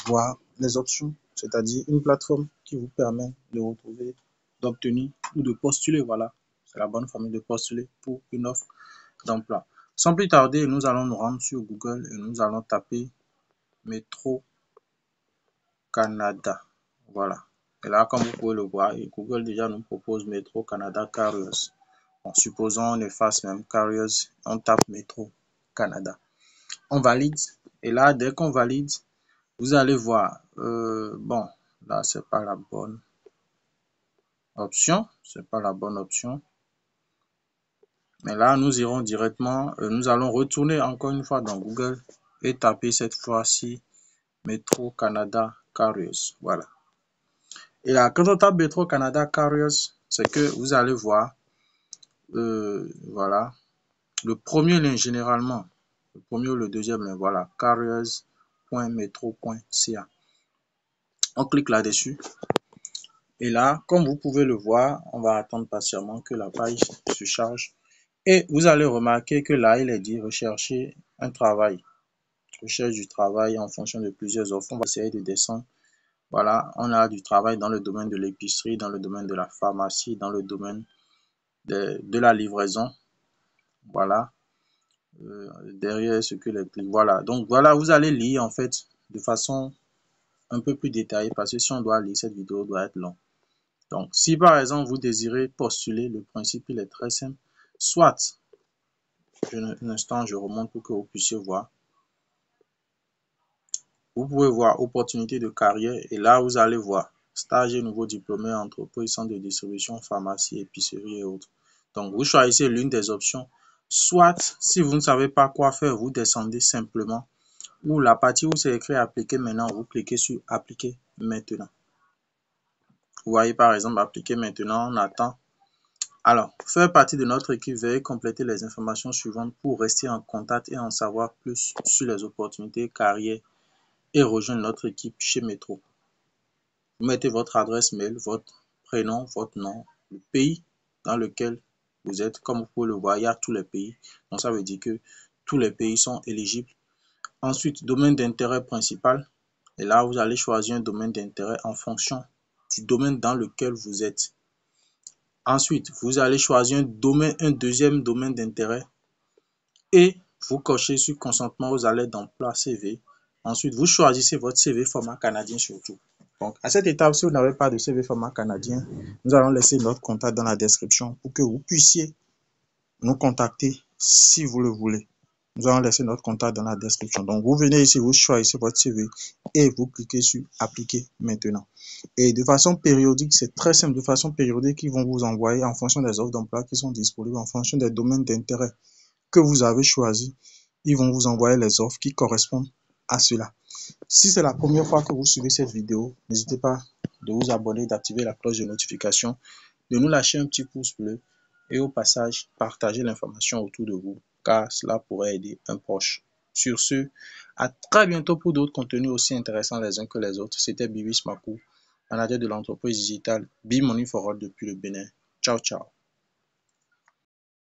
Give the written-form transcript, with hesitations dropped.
voir les options, c'est-à-dire une plateforme qui vous permet de retrouver, d'obtenir ou de postuler. Voilà, c'est la bonne famille de postuler pour une offre d'emploi. Sans plus tarder, nous allons nous rendre sur Google et nous allons taper Métro Canada. Voilà. Et là, comme vous pouvez le voir, Google déjà nous propose Métro Canada Carriers. Bon, supposons on efface même Carriers, on tape Métro Canada. On valide. Et là, dès qu'on valide, vous allez voir. Bon, là, c'est pas la bonne option. C'est pas la bonne option. Mais là, nous irons directement, nous allons retourner encore une fois dans Google et taper cette fois-ci Métro Canada Carriers. Voilà. Et là, quand on tape Métro Canada Carriers, c'est que vous allez voir, voilà, le premier lien généralement, le premier ou le deuxième lien, voilà, carriers.metro.ca. On clique là-dessus. Et là, comme vous pouvez le voir, on va attendre patiemment que la page se charge. Et vous allez remarquer que là, il est dit rechercher un travail. Recherche du travail en fonction de plusieurs offres. On va essayer de descendre. Voilà, on a du travail dans le domaine de l'épicerie, dans le domaine de la pharmacie, dans le domaine de la livraison. Voilà. Derrière ce que les clics. Voilà. Donc voilà, vous allez lire en fait de façon un peu plus détaillée parce que si on doit lire, cette vidéo doit être longue. Donc, si par exemple vous désirez postuler, le principe il est très simple. Soit, un instant, je remonte pour que vous puissiez voir. Vous pouvez voir opportunité de carrière et là vous allez voir stage et nouveau diplômé, entreprise, centre de distribution, pharmacie, épicerie et autres. Donc, vous choisissez l'une des options. Soit, si vous ne savez pas quoi faire, vous descendez simplement. Ou la partie où c'est écrit appliquer maintenant, vous cliquez sur appliquer maintenant. Vous voyez par exemple appliquer maintenant, on attend. Alors, faire partie de notre équipe, veuillez compléter les informations suivantes pour rester en contact et en savoir plus sur les opportunités carrière et rejoindre notre équipe chez Métro. Vous mettez votre adresse mail, votre prénom, votre nom, le pays dans lequel vous êtes. Comme vous pouvez le voir, il y a tous les pays. Donc, ça veut dire que tous les pays sont éligibles. Ensuite, domaine d'intérêt principal. Et là, vous allez choisir un domaine d'intérêt en fonction du domaine dans lequel vous êtes. Ensuite, vous allez choisir un deuxième domaine d'intérêt et vous cochez sur consentement aux alertes d'emploi CV. Ensuite, vous choisissez votre CV format canadien surtout. Donc, à cette étape, si vous n'avez pas de CV format canadien, nous allons laisser notre contact dans la description pour que vous puissiez nous contacter si vous le voulez. Nous allons laisser notre contact dans la description. Donc, vous venez ici, vous choisissez votre CV et vous cliquez sur appliquer maintenant. Et de façon périodique, c'est très simple, de façon périodique, ils vont vous envoyer en fonction des offres d'emploi qui sont disponibles, en fonction des domaines d'intérêt que vous avez choisi, ils vont vous envoyer les offres qui correspondent à cela. Si c'est la première fois que vous suivez cette vidéo, n'hésitez pas de vous abonner, d'activer la cloche de notification, de nous lâcher un petit pouce bleu et au passage, partagez l'information autour de vous car cela pourrait aider un proche. Sur ce, à très bientôt pour d'autres contenus aussi intéressants les uns que les autres. C'était Bibis Makou, manager de l'entreprise digitale Be Money for All depuis le Bénin. Ciao, ciao.